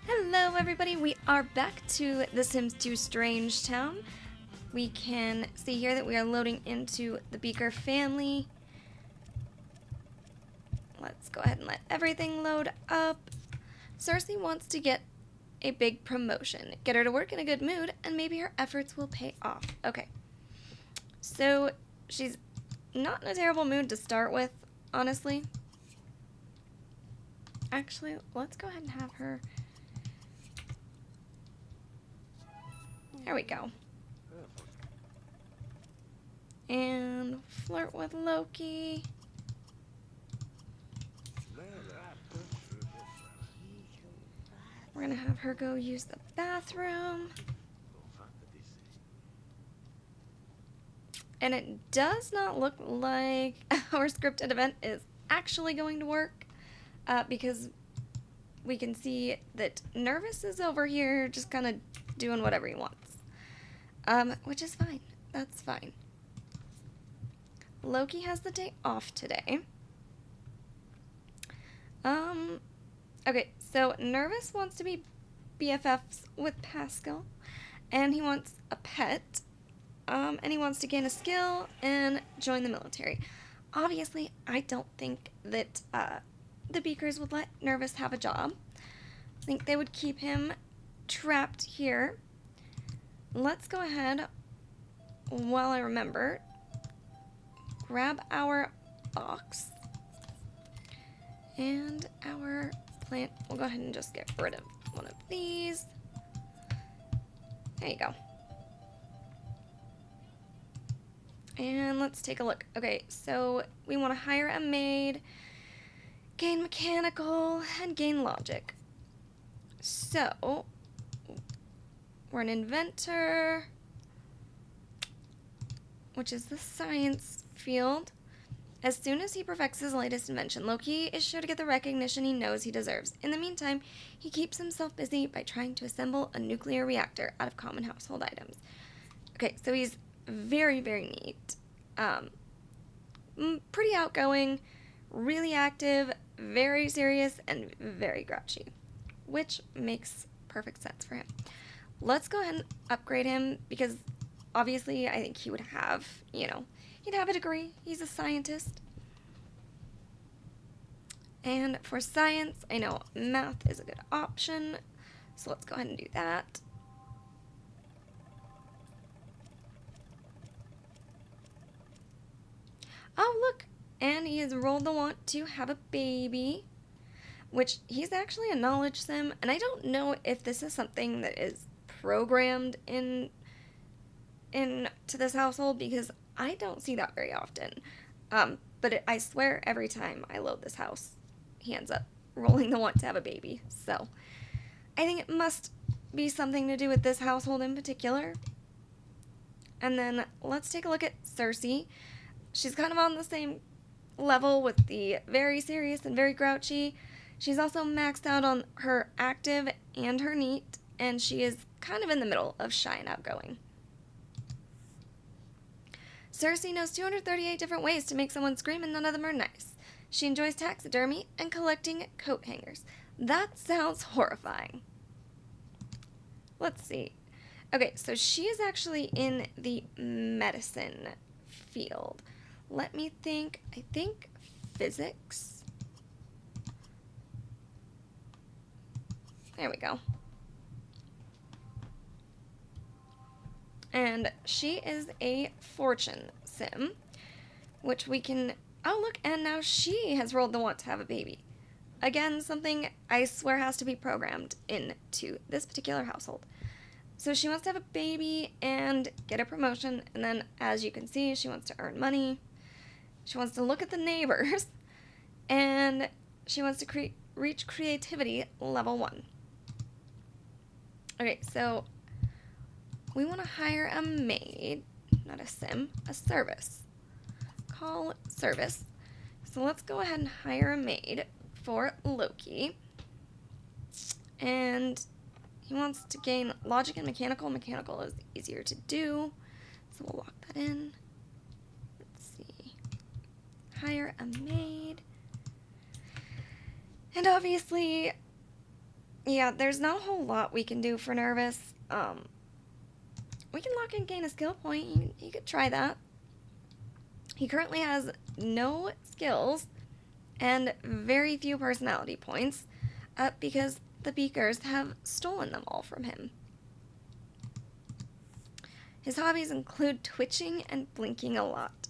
Hello everybody, we are back to The Sims 2 Strangetown. We can see here that we are loading into the Beaker family. Let's go ahead and let everything load up. Cersei wants to get a big promotion. Get her to work in a good mood and maybe her efforts will pay off. Okay, so she's not in a terrible mood to start with, honestly. Actually, let's go ahead and have her... There we go. And flirt with Loki. We're gonna have her go use the bathroom. And it does not look like our scripted event is actually going to work because we can see that Nervous is over here just kind of doing whatever he wants. Which is fine. That's fine. Loki has the day off today. Okay, so Nervous wants to be BFFs with Pascal, and he wants a pet, and he wants to gain a skill and join the military. Obviously, I don't think that the Beakers would let Nervous have a job. I think they would keep him trapped here. Let's go ahead, while I remember, grab our box and our plant. We'll go ahead and just get rid of one of these. There you go. And let's take a look. Okay, so we want to hire a maid, gain mechanical, and gain logic. So we're an inventor, which is the science field. As soon as he perfects his latest invention, Loki is sure to get the recognition he knows he deserves. In the meantime, he keeps himself busy by trying to assemble a nuclear reactor out of common household items. Okay, so he's very, very neat. Pretty outgoing, really active, very serious, and very grouchy, which makes perfect sense for him. Let's go ahead and upgrade him because obviously I think he would have, he'd have a degree. He's a scientist. And for science, I know math is a good option, so let's go ahead and do that. Oh, look, and he has rolled the want to have a baby, which he's actually a knowledge sim, and I don't know if this is something that is programmed in to this household because I don't see that very often. But I swear every time I load this house, he ends up rolling the want to have a baby. So I think it must be something to do with this household in particular. And then let's take a look at Cersei. She's kind of on the same level with the very serious and very grouchy. She's also maxed out on her active and her neat, and she is kind of in the middle of shy and outgoing. Cersei knows 238 different ways to make someone scream, and none of them are nice. She enjoys taxidermy and collecting coat hangers. That sounds horrifying. Let's see. Okay, so she is actually in the medicine field. Let me think. I think physics. There we go. And she is a fortune sim, which we can... Oh, look, and now she has rolled the want to have a baby. Again, something I swear has to be programmed into this particular household. So she wants to have a baby and get a promotion, and then, as you can see, she wants to earn money. She wants to look at the neighbors, and she wants to reach creativity level 1. Okay, so we want to hire a maid, not a sim, a service. Call service. So let's go ahead and hire a maid for Loki. And he wants to gain logic and mechanical. Mechanical is easier to do, so we'll lock that in. Let's see. Hire a maid. And obviously, Yeah, there's not a whole lot we can do for Nervous. We can lock and gain a skill point. You could try that. He currently has no skills and very few personality points because the Beakers have stolen them all from him. His hobbies include twitching and blinking a lot.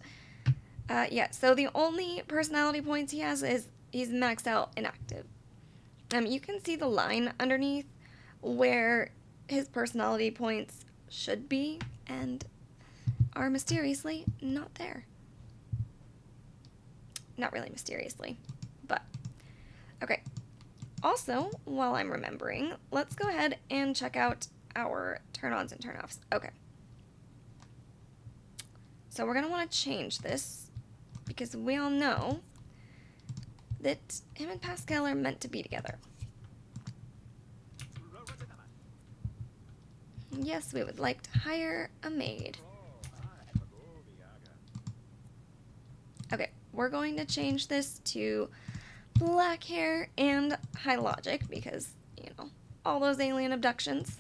Yeah, so the only personality points he has is he's maxed out inactive. You can see the line underneath where his personality points should be and are mysteriously not there. Not really mysteriously, but okay. Also, while I'm remembering, let's go ahead and check out our turn-ons and turn-offs. Okay. So we're going to want to change this because we all know that him and Pascal are meant to be together. Yes, we would like to hire a maid. Okay, we're going to change this to black hair and high logic because, you know, all those alien abductions.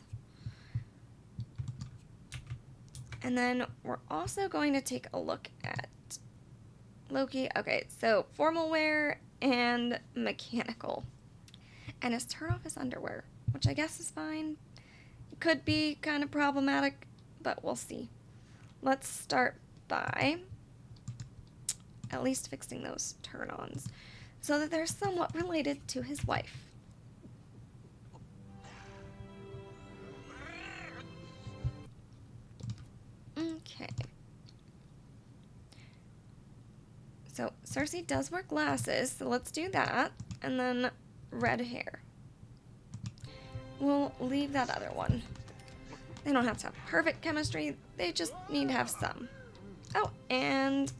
And then we're also going to take a look at Loki. Okay, so formal wear and mechanical. And his turn-off is underwear, which I guess is fine. It could be kind of problematic, but we'll see. Let's start by at least fixing those turn-ons so that they're somewhat related to his wife. Okay. So Cersei does wear glasses, so let's do that. And then red hair. We'll leave that other one. They don't have to have perfect chemistry, they just need to have some. Oh, and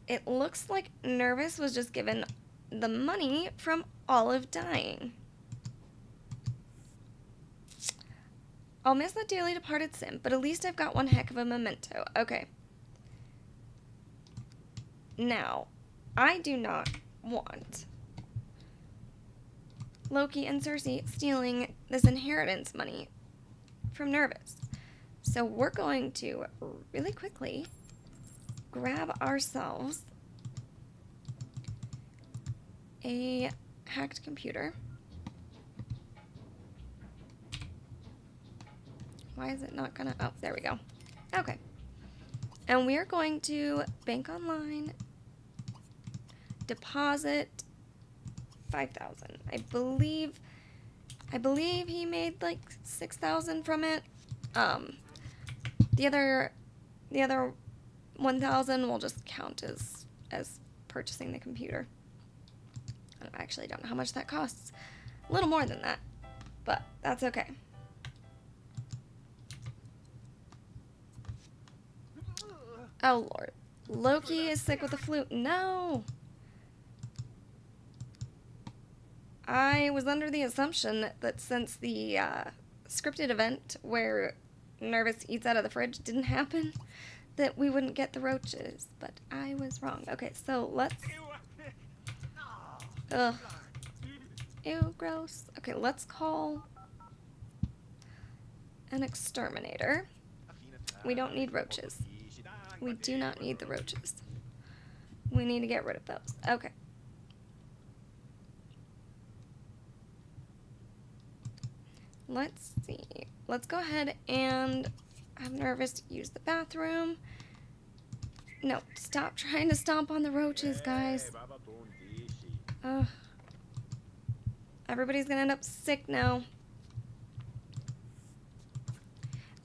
it looks like Nervous was just given the money from Olive dying. I'll miss that dearly departed Sim, but at least I've got one heck of a memento. Okay. Now, I do not want Loki and Cersei stealing this inheritance money from Nervous. So we're going to really quickly grab ourselves a hacked computer. Why is it not gonna... Oh, there we go. Okay. And we are going to bank online, deposit 5,000. I believe he made like 6,000 from it. The other 1,000 will just count as purchasing the computer. I actually don't know how much that costs. A little more than that, but that's okay. Oh Lord, Loki is sick with the flu. No! I was under the assumption that since the scripted event where Nervous eats out of the fridge didn't happen, that we wouldn't get the roaches, but I was wrong. Okay, so let's... Ugh. Ew, gross. Okay, let's call an exterminator. We don't need roaches. We do not need the roaches. We need to get rid of those. Okay. Let's see. Let's go ahead and have Nervous use the bathroom. No, stop trying to stomp on the roaches, guys. Ugh. Everybody's gonna end up sick now.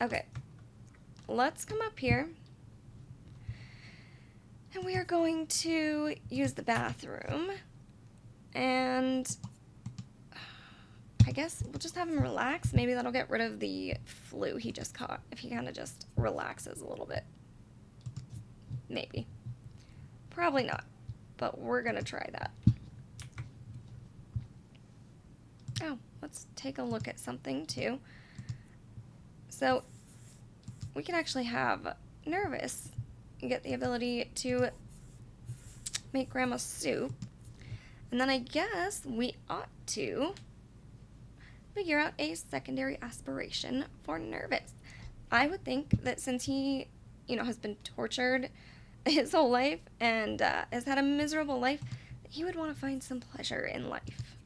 Okay. Let's come up here. And we are going to use the bathroom. And I guess we'll just have him relax. Maybe that'll get rid of the flu he just caught. If he kind of just relaxes a little bit. Maybe. Probably not. But we're going to try that. Oh, let's take a look at something too. So, we can actually have Nervous get the ability to make Grandma soup. And then I guess we ought to figure out a secondary aspiration for Nervous. I would think that since he, has been tortured his whole life and has had a miserable life, that he would want to find some pleasure in life.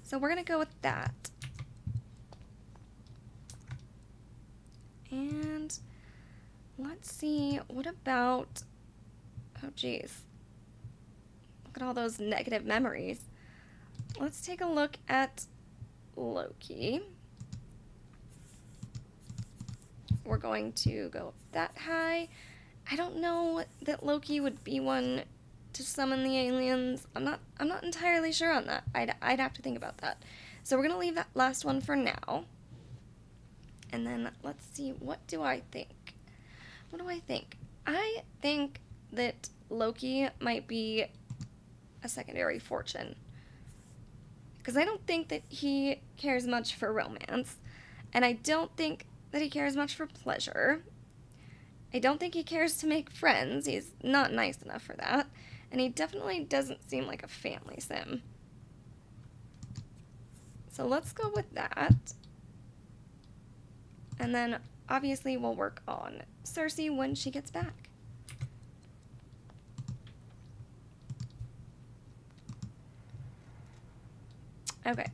So we're going to go with that. And let's see, what about, oh geez, look at all those negative memories. Let's take a look at Loki. We're going to go that high. I don't know that Loki would be one to summon the aliens. I'm not entirely sure on that. I'd have to think about that. So we're gonna leave that last one for now. And then let's see, what do I think? What do I think? I think that Loki might be a secondary fortune. Because I don't think that he cares much for romance. And I don't think that he cares much for pleasure. I don't think he cares to make friends. He's not nice enough for that. And he definitely doesn't seem like a family sim. So let's go with that. And then obviously we'll work on Cersei when she gets back. Okay.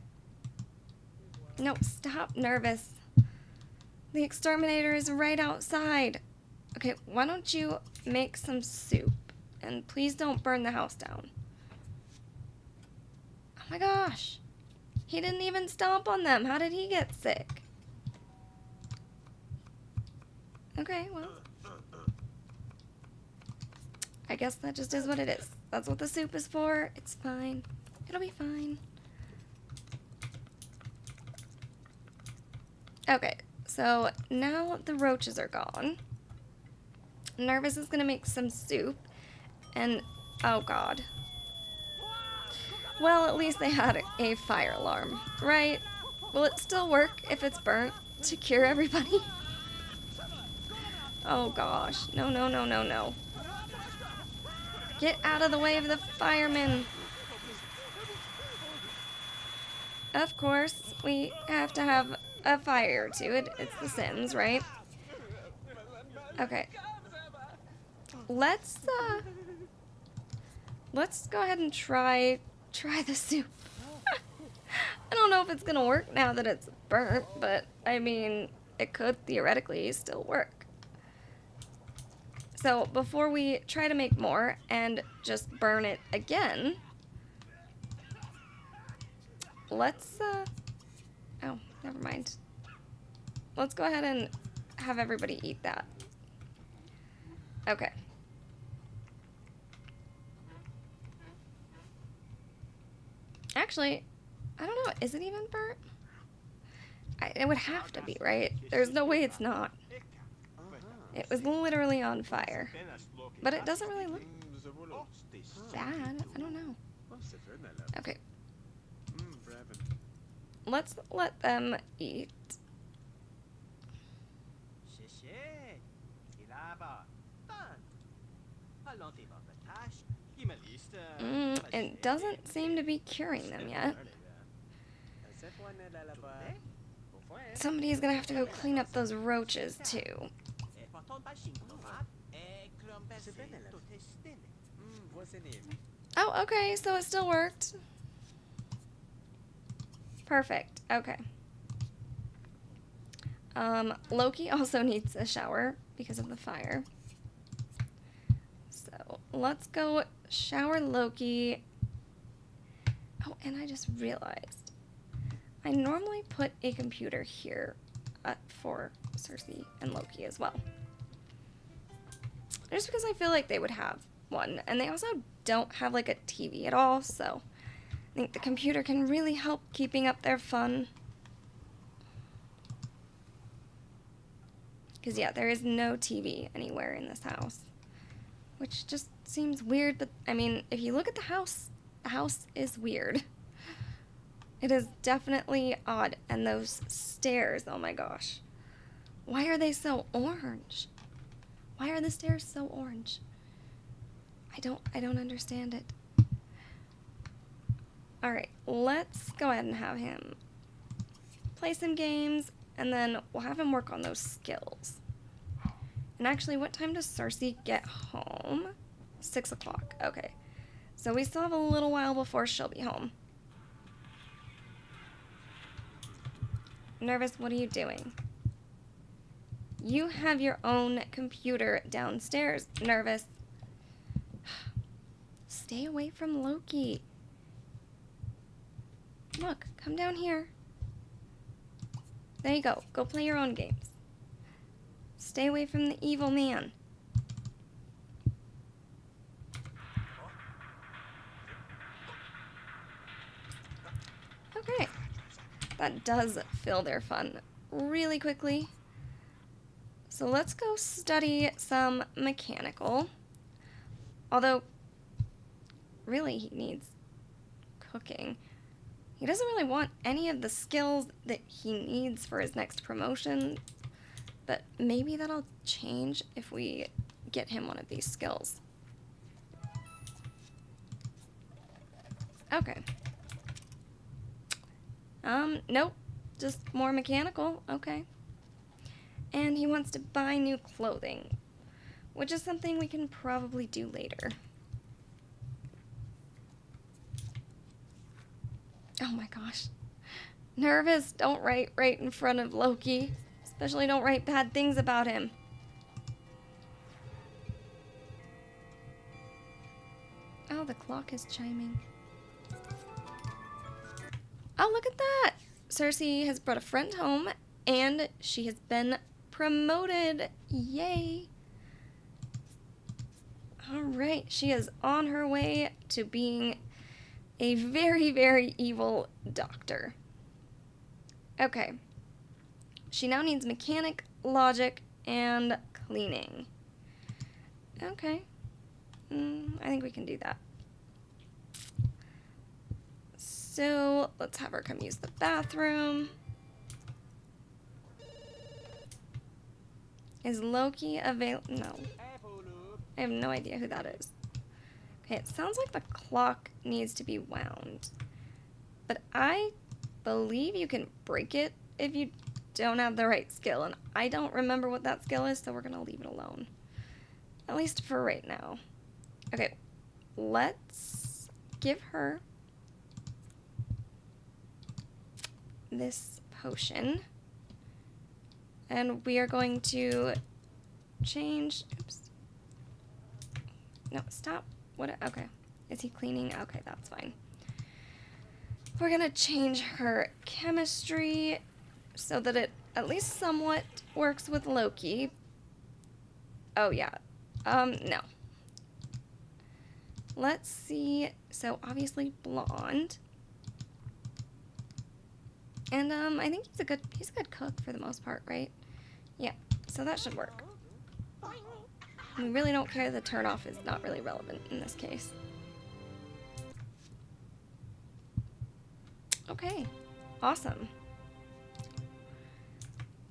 No, stop, Nervous. The exterminator is right outside. Okay, why don't you make some soup? And please don't burn the house down. Oh my gosh. He didn't even stomp on them. How did he get sick? Okay, well. I guess that just is what it is. That's what the soup is for. It's fine. It'll be fine. Okay, so now the roaches are gone. Nervous is gonna make some soup. And, oh god. Well, at least they had a fire alarm, right? Will it still work if it's burnt to cure everybody? Oh gosh. No, no, no, no, no. Get out of the way of the firemen. Of course, we have to have a fire to it. It's The Sims, right? Okay. Let's go ahead and try the soup. I don't know if it's gonna work now that it's burnt, but I mean, it could theoretically still work. So before we try to make more and just burn it again, let's, oh, never mind. Let's go ahead and have everybody eat that. Okay. Actually, I don't know, is it even burnt? It would have to be, right? There's no way it's not. It was literally on fire. But it doesn't really look bad. I don't know. Okay. Let's let them eat. It doesn't seem to be curing them yet. Somebody's gonna have to go clean up those roaches too. Oh, okay, so it still worked. Perfect, okay. Loki also needs a shower because of the fire. So, let's go shower Loki. Oh, and I just realized, I normally put a computer here for Cersei and Loki as well. Just because I feel like they would have one. And they also don't have like a TV at all, so I think the computer can really help keeping up their fun. Because yeah, there is no TV anywhere in this house. Which just seems weird, but I mean, if you look at the house is weird. It is definitely odd. And those stairs, oh my gosh. Why are they so orange? Why are the stairs so orange? I don't understand it. Alright, let's go ahead and have him play some games, and then we'll have him work on those skills. And actually, what time does Cersei get home? 6 o'clock. Okay. So we still have a little while before she'll be home. Nervous, what are you doing? You have your own computer downstairs, Nervous. Stay away from Loki. Look, come down here. There you go. Go play your own games. Stay away from the evil man. Okay. That does fill their fun really quickly. So let's go study some mechanical. Although, really, he needs cooking. He doesn't really want any of the skills that he needs for his next promotion, but maybe that'll change if we get him one of these skills. Okay. Nope. Just more mechanical. Okay. And he wants to buy new clothing, which is something we can probably do later. Oh my gosh. Nervous, don't write right in front of Loki. Especially don't write bad things about him. Oh, the clock is chiming. Oh, look at that! Cersei has brought a friend home, and she has been promoted. Yay! Alright, she is on her way to being a very, very evil doctor. Okay. She now needs mechanic, logic, and cleaning. Okay. I think we can do that. So, let's have her come use the bathroom. Is Loki available? No. I have no idea who that is. Okay, it sounds like the clock needs to be wound. But I believe you can break it if you don't have the right skill. And I don't remember what that skill is, so we're going to leave it alone. At least for right now. Okay, let's give her this potion, and we are going to change. Oops. No, stop. What? Okay. Is he cleaning? Okay, that's fine. We're gonna change her chemistry so that it at least somewhat works with Loki. Oh yeah. No. Let's see. So obviously blonde. And I think he's a good cook for the most part, right? Yeah, so that should work. We really don't care. The turnoff is not really relevant in this case. Okay, awesome.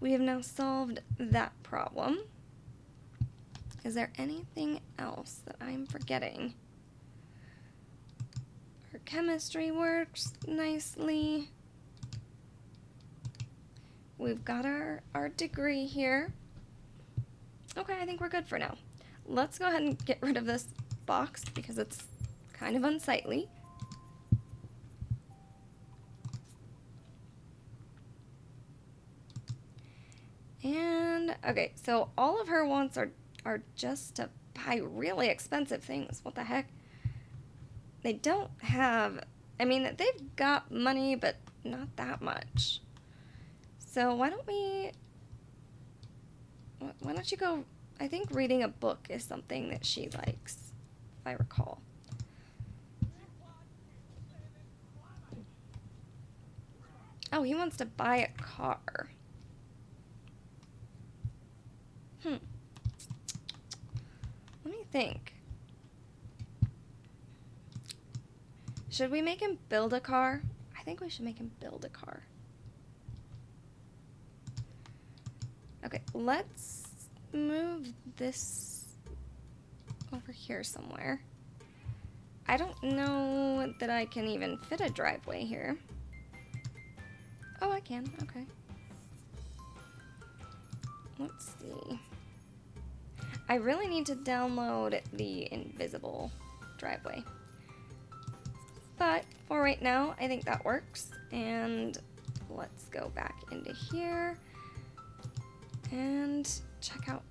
We have now solved that problem. Is there anything else that I'm forgetting? Her chemistry works nicely. We've got our degree here. Okay, I think we're good for now. Let's go ahead and get rid of this box because it's kind of unsightly. And, okay, so all of her wants are just to buy really expensive things. What the heck? They don't have, I mean, they've got money, but not that much. So why don't you go, I think reading a book is something that she likes, if I recall. Oh, he wants to buy a car. Let me think. Should we make him build a car? I think we should make him build a car. Okay, let's move this over here somewhere. I don't know that I can even fit a driveway here. Oh, I can. Okay. Let's see. I really need to download the invisible driveway. But for right now, I think that works. And let's go back into here and check out.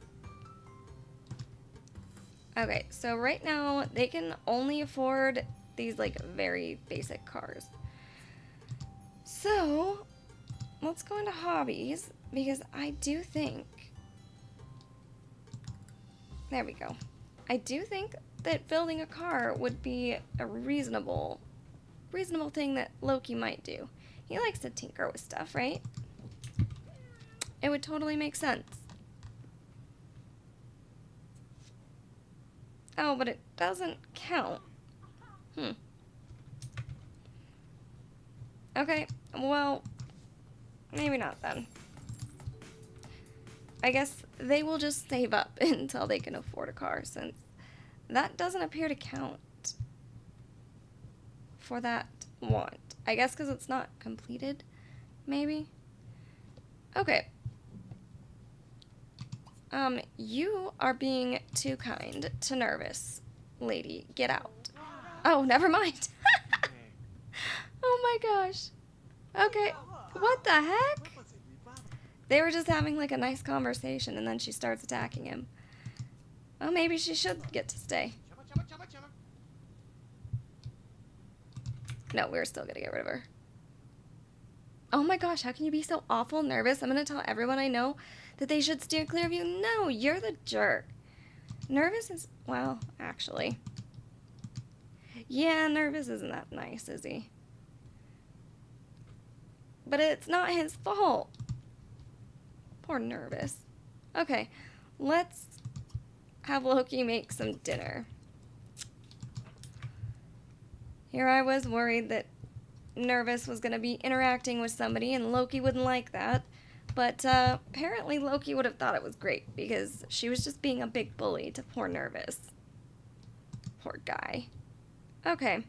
Okay, so right now they can only afford these like very basic cars. So let's go into hobbies because I do think, there we go. I do think that building a car would be a reasonable thing that Loki might do. He likes to tinker with stuff, right? It would totally make sense. Oh, but it doesn't count. Okay, well, maybe not then. I guess they will just save up until they can afford a car, since that doesn't appear to count for that want. I guess because it's not completed, maybe? Okay. You are being too kind to Nervous, lady. Get out. Oh, never mind. Oh my gosh. Okay. What the heck? They were just having like a nice conversation and then she starts attacking him. Oh, maybe she should get to stay. No, we're still gonna get rid of her. Oh my gosh, how can you be so awful Nervous? I'm gonna tell everyone I know that they should steer clear of you. No, you're the jerk. Nervous is, well, actually. Yeah, Nervous isn't that nice, is he? But it's not his fault. Poor Nervous. Okay, let's have Loki make some dinner. Here I was worried that Nervous was going to be interacting with somebody and Loki wouldn't like that. But apparently Loki would have thought it was great because she was just being a big bully to poor Nervous. Poor guy. Okay.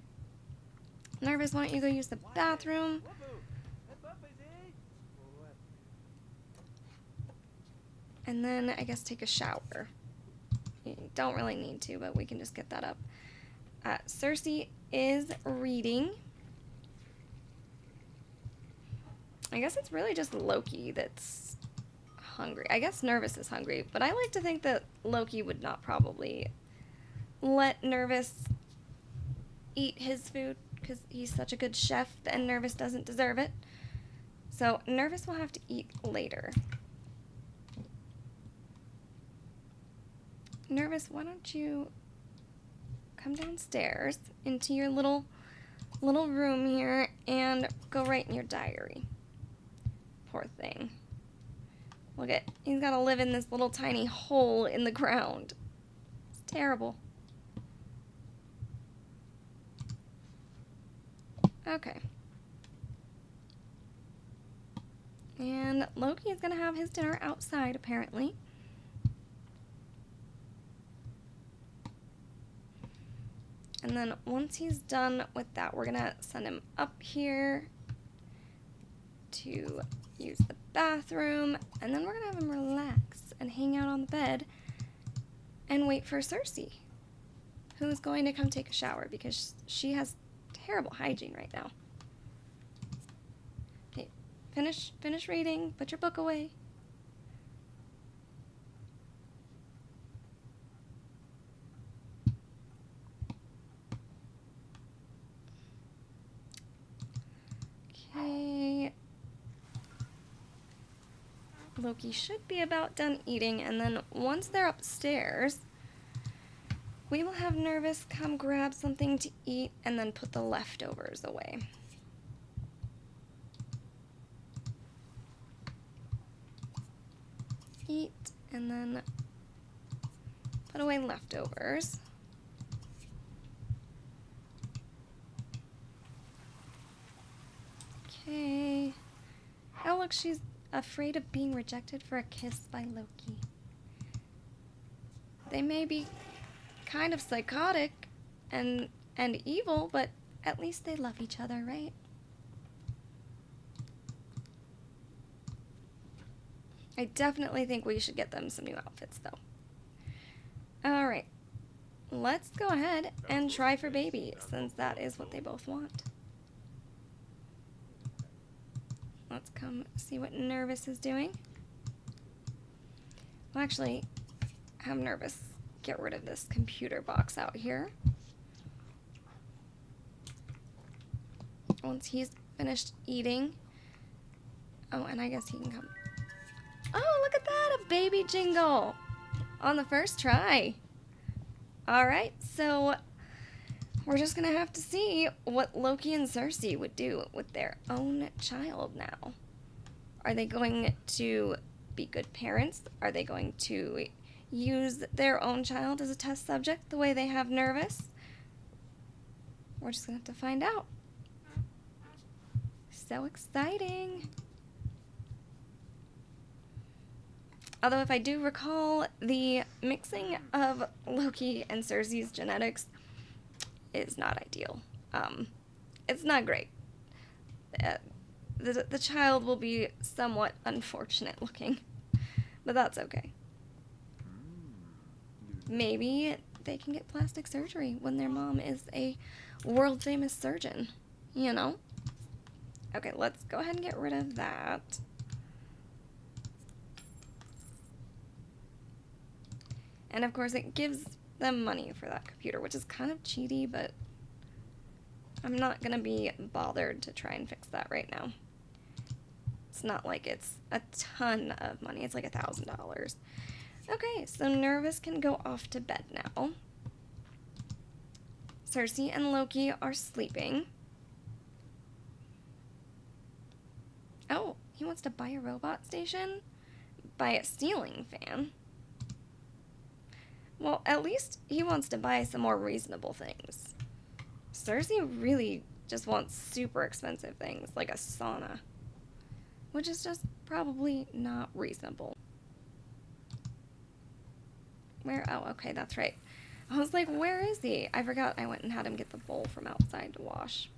Nervous, why don't you go use the bathroom? And then I guess take a shower. You don't really need to, but we can just get that up. Cersei is reading. I guess it's really just Loki that's hungry. I guess Nervous is hungry, but I like to think that Loki would not probably let Nervous eat his food because he's such a good chef and Nervous doesn't deserve it. So Nervous will have to eat later. Nervous, why don't you come downstairs into your little room here and go write in your diary. Poor thing. Look at, he's got to live in this little tiny hole in the ground. It's terrible. Okay. And Loki is going to have his dinner outside, apparently. And then once he's done with that, we're going to send him up here to use the bathroom. And then we're going to have him relax and hang out on the bed and wait for Cersei, who's going to come take a shower because she has terrible hygiene right now. Okay, finish reading. Put your book away. Okay. Loki should be about done eating, and then once they're upstairs, we will have Nervous come grab something to eat and then put the leftovers away. Eat and then put away leftovers. Okay. Oh, look, she's afraid of being rejected for a kiss by Loki. They may be kind of psychotic and evil, but at least they love each other, right? I definitely think we should get them some new outfits, though. Alright, let's go ahead and try for baby, since that is what they both want. Let's come see what Nervous is doing. Well, actually, have Nervous get rid of this computer box out here. Once he's finished eating. Oh, and I guess he can come. Oh, look at that! A baby jingle! On the first try. Alright, so we're just gonna have to see what Loki and Cersei would do with their own child now. Are they going to be good parents? Are they going to use their own child as a test subject the way they have Nervous? We're just gonna have to find out. So exciting. Although if I do recall, the mixing of Loki and Cersei's genetics is not ideal. It's not great. The child will be somewhat unfortunate looking, but that's okay. Maybe they can get plastic surgery when their mom is a world famous surgeon, you know? Okay, let's go ahead and get rid of that. And of course it gives them money for that computer, which is kind of cheaty, but I'm not gonna be bothered to try and fix that right now. It's not like it's a ton of money, it's like $1,000. Okay, so Nervous can go off to bed now. Cersei and Loki are sleeping. Oh, he wants to buy a robot station? Buy a ceiling fan? Well, at least he wants to buy some more reasonable things. Cersei really just wants super expensive things, like a sauna. Which is just probably not reasonable. Where? Oh, okay, that's right. I was like, where is he? I forgot I went and had him get the bowl from outside to wash.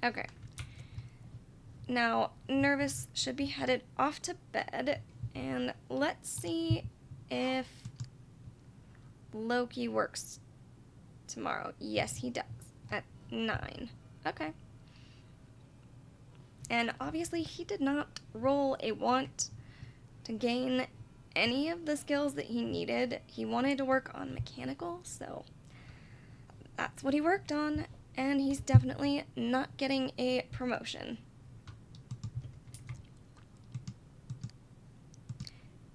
Okay. Now, Nervous should be headed off to bed. And let's see if Loki works tomorrow. Yes, he does. At 9. Okay. And obviously he did not roll a want to gain any of the skills that he needed. He wanted to work on mechanical, so that's what he worked on. And he's definitely not getting a promotion.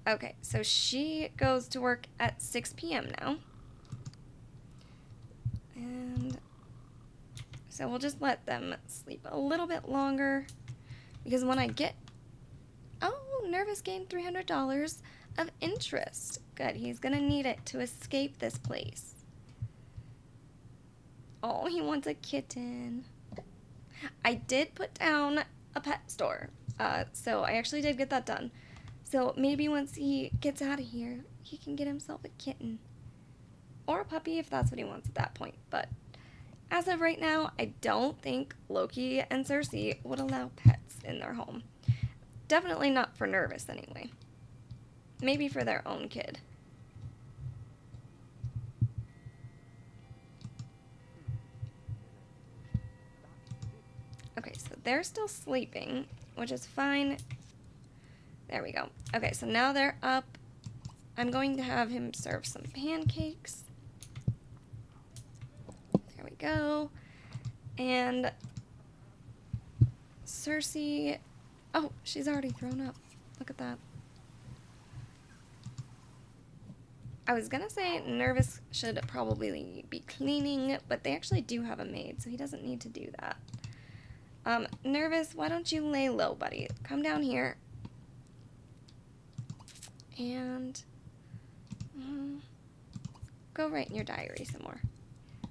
Okay, so she goes to work at 6 p.m. now. And so we'll just let them sleep a little bit longer. Because when I get... Oh, Nervous gained $300 of interest. Good, he's gonna need it to escape this place. Oh, he wants a kitten. I did put down a pet store. So I actually did get that done. So maybe once he gets out of here, he can get himself a kitten. Or a puppy if that's what he wants at that point. But as of right now, I don't think Loki and Cersei would allow pets in their home. Definitely not for Nervous anyway. Maybe for their own kid. Okay, so they're still sleeping, which is fine. There we go. Okay, so now they're up. I'm going to have him serve some pancakes. There we go. And Cersei... Oh, she's already thrown up. Look at that. I was gonna say Nervous should probably be cleaning, but they actually do have a maid, so he doesn't need to do that. Nervous, why don't you lay low, buddy? Come down here. And go write in your diary some more.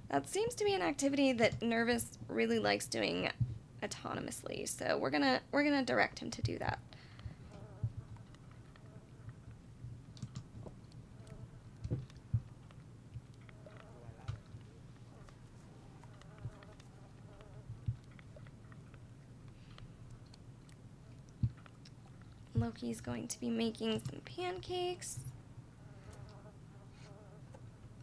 That seems to be an activity that Nervous really likes doing autonomously, so we're gonna direct him to do that. Loki's going to be making some pancakes.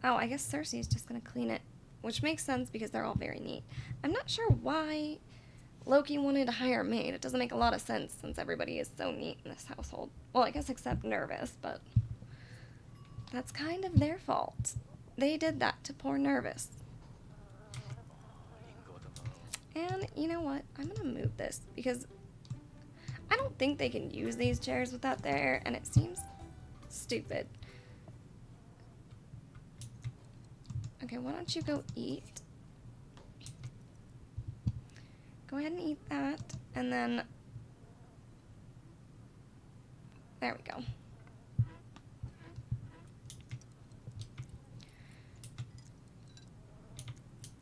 Oh, I guess Cersei's just gonna clean it, which makes sense because they're all very neat. I'm not sure why Loki wanted to hire a maid. It doesn't make a lot of sense since everybody is so neat in this household. Well, I guess except Nervous, but that's kind of their fault. They did that to poor Nervous. And you know what? I'm gonna move this because I don't think they can use these chairs without there, and it seems stupid. Okay, why don't you go eat? Go ahead and eat that, and then there we go.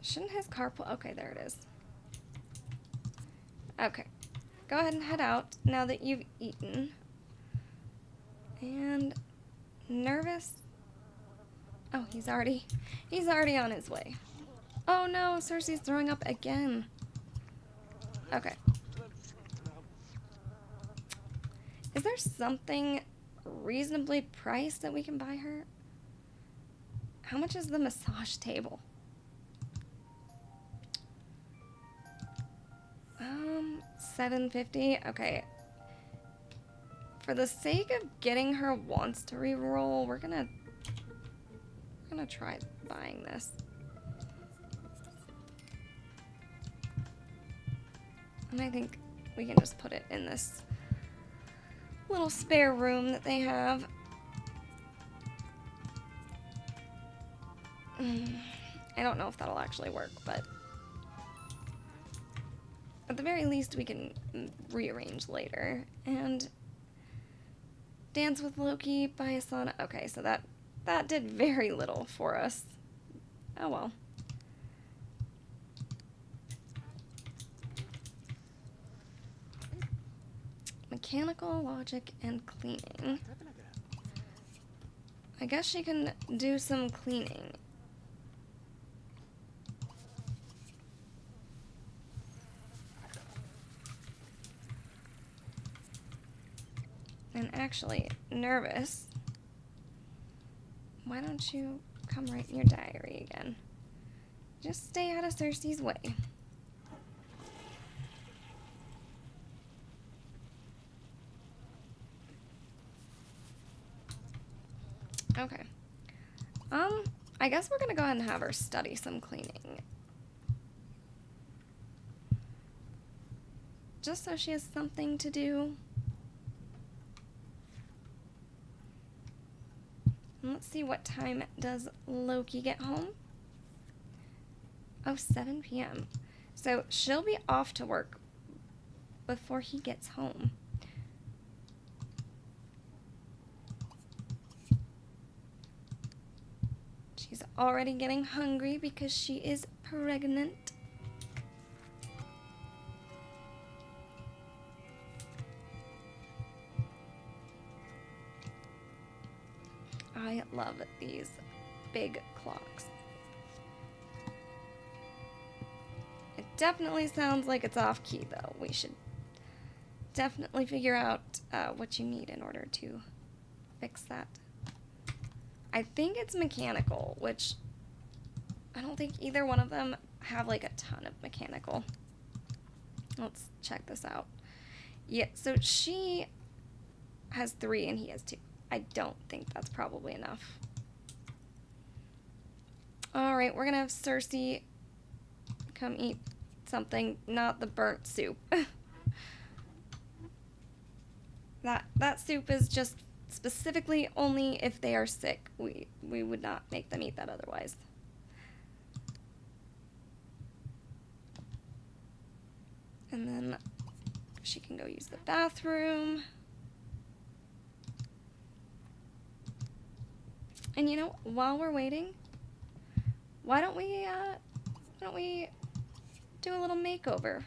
Shouldn't his carpool? Okay, there it is. Okay, go ahead and head out now that you've eaten. And Nervous. Oh, he's already on his way. Oh no, Cersei's throwing up again. Okay. Is there something reasonably priced that we can buy her? How much is the massage table? $7.50. Okay. For the sake of getting her wants to reroll, we're gonna try buying this. And I think we can just put it in this little spare room that they have. I don't know if that'll actually work, but at the very least we can rearrange later. And dance with Loki by a sauna. Okay, so that did very little for us. Oh well. Mechanical, logic, and cleaning. I guess she can do some cleaning. And actually, Nervous, why don't you come write in your diary again? Just stay out of Cersei's way. Okay. I guess we're gonna go ahead and have her study some cleaning. Just so she has something to do. And let's see, what time does Loki get home? Oh, 7 p.m. So she'll be off to work before he gets home. She's already getting hungry because she is pregnant. I love these big clocks. It definitely sounds like it's off key, though. We should definitely figure out what you need in order to fix that. I think it's mechanical, which I don't think either one of them have like a ton of mechanical. Let's check this out. Yeah, so she has 3 and he has 2. I don't think that's probably enough. Alright, we're gonna have Cersei come eat something, not the burnt soup. That soup is just specifically only if they are sick. We would not make them eat that otherwise. And then she can go use the bathroom. And you know, while we're waiting, why don't we do a little makeover?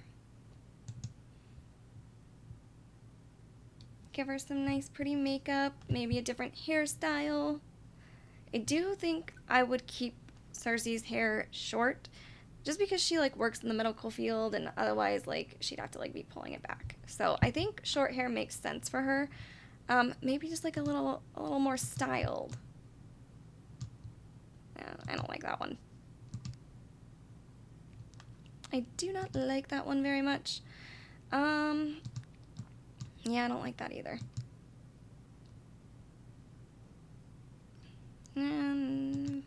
Give her some nice pretty makeup, maybe a different hairstyle. I do think I would keep Cersei's hair short Just because she like works in the medical field and otherwise like she'd have to like be pulling it back. So I think short hair makes sense for her. Maybe just like a little more styled. Yeah, I don't like that one. I do not like that one very much. Yeah, I don't like that either. And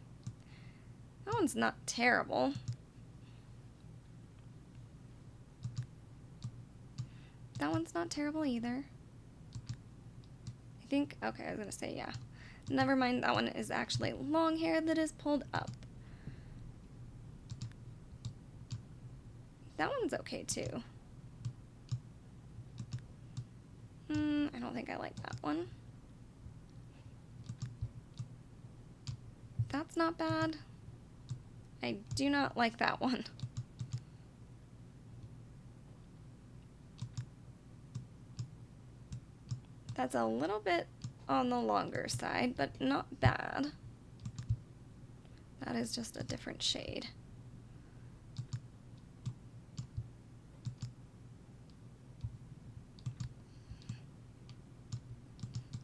that one's not terrible. That one's not terrible either. I think, okay, I was gonna say, yeah. Never mind, that one is actually long hair that is pulled up. That one's okay too. I don't think I like that one. That's not bad. I do not like that one. That's a little bit on the longer side, but not bad. That is just a different shade.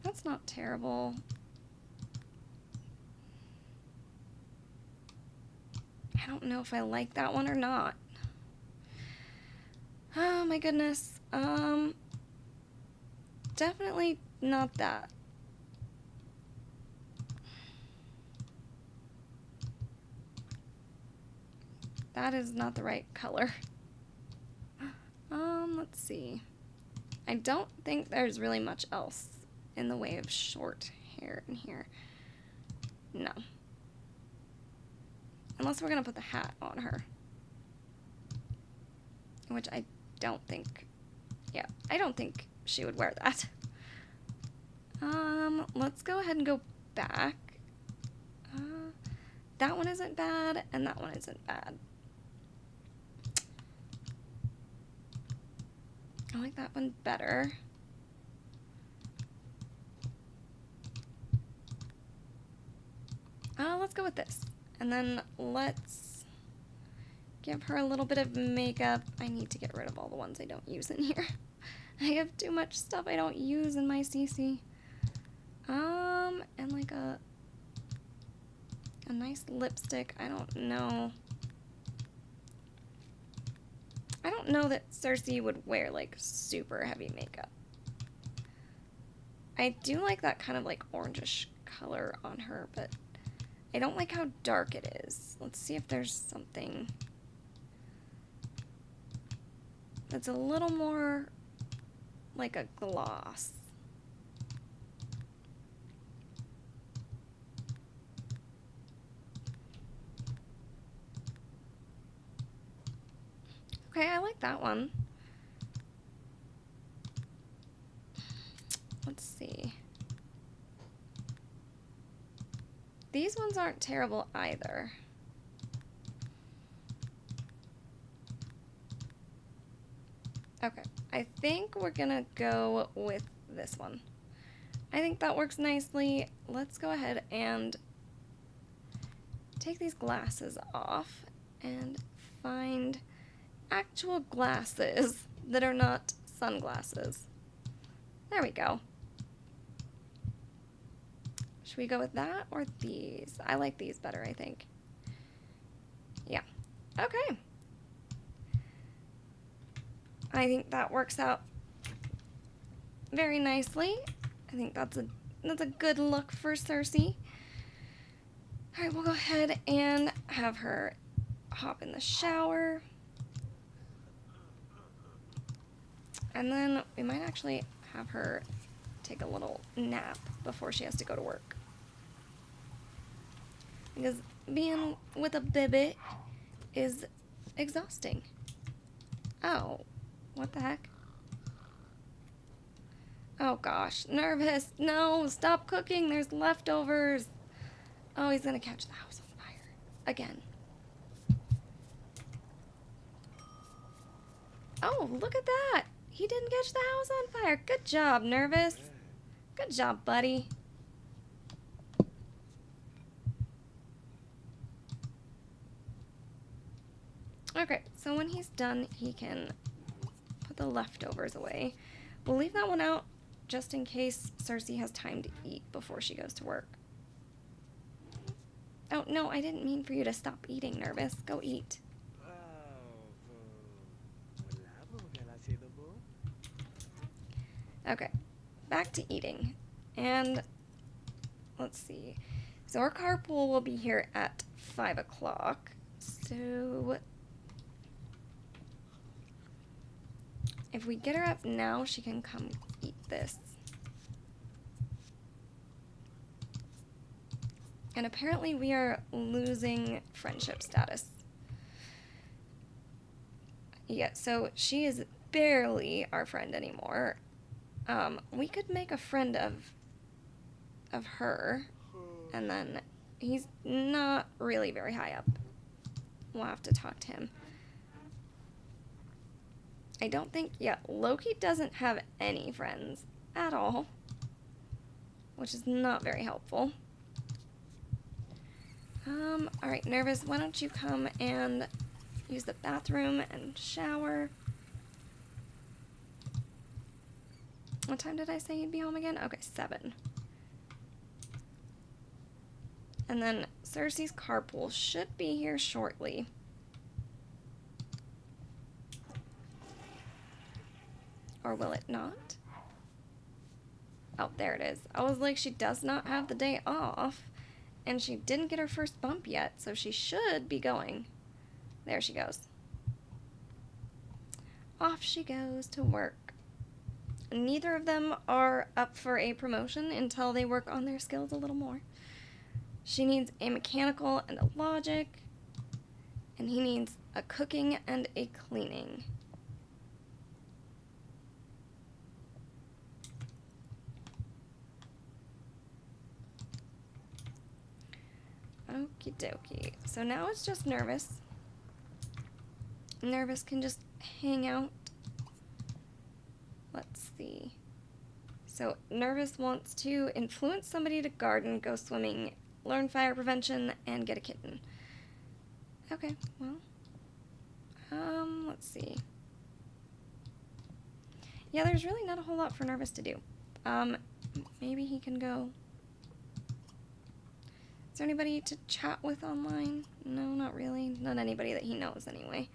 That's not terrible. I don't know if I like that one or not. Oh my goodness. Definitely not that. That is not the right color. Let's see. I don't think there's really much else in the way of short hair in here. No. Unless we're gonna put the hat on her. Which I don't think, yeah, I don't think she would wear that. Let's go ahead and go back. That one isn't bad, and that one isn't bad. I like that one better. Let's go with this. And then let's give her a little bit of makeup. I need to get rid of all the ones I don't use in here. I have too much stuff I don't use in my CC. And like a nice lipstick. I don't know. I don't know that Cersei would wear like super heavy makeup. I do like that kind of like orangish color on her, but I don't like how dark it is. Let's see if there's something that's a little more like a gloss. Okay, I like that one. Let's see. These ones aren't terrible either. Okay, I think we're gonna go with this one. I think that works nicely. Let's go ahead and take these glasses off and find actual glasses that are not sunglasses. There we go. Should we go with that or these? I like these better, I think. Yeah. Okay. I think that works out very nicely. I think that's a good look for Cersei. All right, we'll go ahead and have her hop in the shower. And then we might actually have her take a little nap before she has to go to work. Because being with a baby is exhausting. Oh, what the heck? Oh gosh, nervous. No, stop cooking. There's leftovers. Oh, he's gonna catch the house on fire. Again. Oh, look at that. He didn't catch the house on fire. Good job, Nervous. Good job, buddy. Okay, so when he's done, he can put the leftovers away. We'll leave that one out just in case Cersei has time to eat before she goes to work. Oh, no, I didn't mean for you to stop eating, Nervous. Go eat. Okay, back to eating. And let's see. So our carpool will be here at 5 o'clock. So if we get her up now, she can come eat this. And apparently we are losing friendship status. Yeah, so she is barely our friend anymore. We could make a friend of her, and then he's not really very high up. We'll have to talk to him. I don't think, yeah, Loki doesn't have any friends at all, which is not very helpful. Alright, Nervous, why don't you come and use the bathroom and shower. What time did I say he'd be home again? Okay, 7. And then Cersei's carpool should be here shortly. Or will it not? Oh, there it is. I was like, she does not have the day off. And she didn't get her first bump yet, so she should be going. There she goes. Off she goes to work. Neither of them are up for a promotion until they work on their skills a little more. She needs a mechanical and a logic, and he needs a cooking and a cleaning. Okie dokie. So now it's just Nervous. Nervous can just hang out. Let's see. So Nervous wants to influence somebody to garden, go swimming, learn fire prevention, and get a kitten. Okay, well. Let's see. Yeah, there's really not a whole lot for Nervous to do. Maybe he can go. Is there anybody to chat with online? No, not really. Not anybody that he knows, anyway.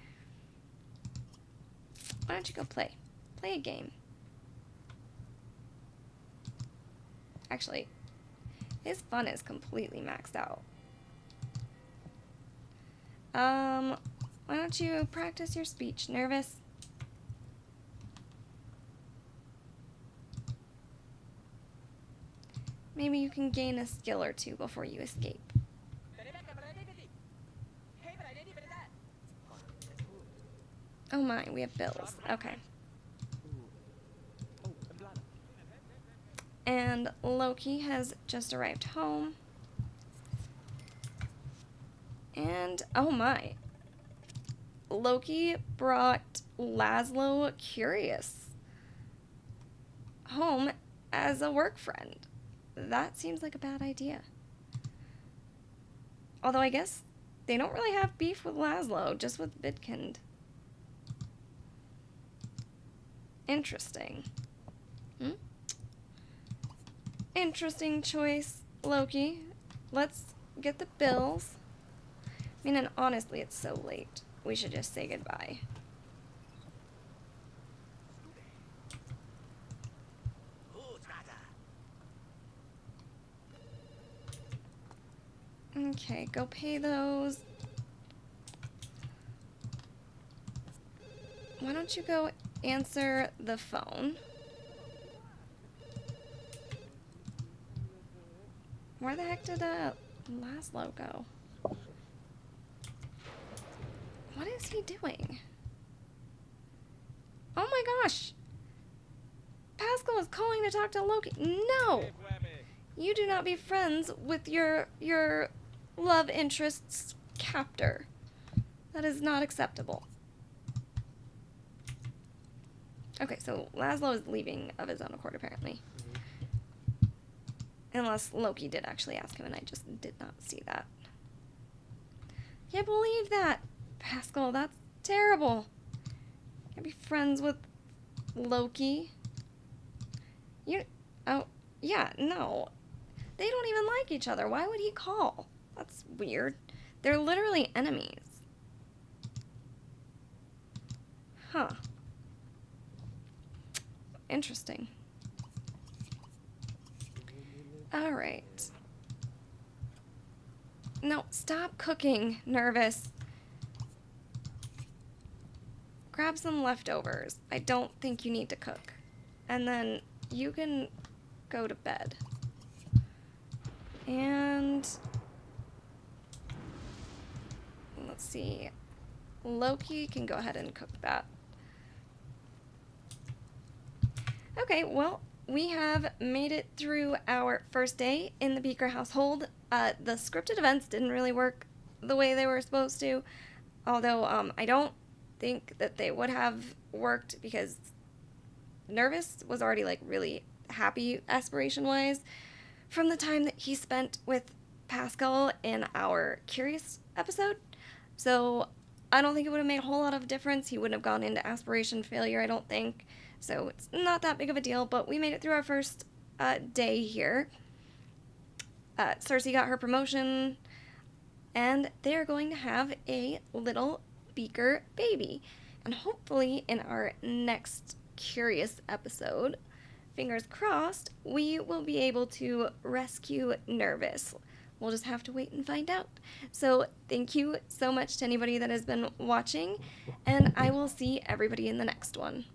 Why don't you go play? Play a game. Actually, his fun is completely maxed out. Why don't you practice your speech, Nervous? Maybe you can gain a skill or two before you escape. Oh my, we have bills. Okay. And Loki has just arrived home. And, oh my. Loki brought Laszlo Curious home as a work friend. That seems like a bad idea. Although I guess they don't really have beef with Laszlo, just with Vidkind. Interesting. Interesting choice, Loki. Let's get the bills. I mean, and honestly, it's so late. We should just say goodbye. Okay, go pay those. Why don't you go answer the phone? Where the heck did Laszlo go? What is he doing? Oh my gosh! Pascal is calling to talk to Loki. No! You do not be friends with your love interest's captor. That is not acceptable. Okay, so Laszlo is leaving of his own accord, apparently. Unless Loki did actually ask him, and I just did not see that. Can't believe that, Pascal. terrible. Can't be friends with Loki. You. Oh, yeah, no. They don't even like each other. Why would he call? That's weird. They're literally enemies. Huh. Interesting. Alright. No, stop cooking, Nervous. Grab some leftovers. I don't think you need to cook. And then you can go to bed. And let's see. Loki can go ahead and cook that. Okay, well, we have made it through our first day in the Beaker household. The scripted events didn't really work the way they were supposed to, although I don't think that they would have worked because Nervous was already like really happy aspiration-wise from the time that he spent with Pascal in our Curious episode. So I don't think it would have made a whole lot of difference. He wouldn't have gone into aspiration failure, I don't think. So it's not that big of a deal, but we made it through our first day here. Cersei got her promotion, and they're going to have a little Beaker baby. And hopefully in our next Curious episode, fingers crossed, we will be able to rescue Nervous. We'll just have to wait and find out. So thank you so much to anybody that has been watching, and I will see everybody in the next one.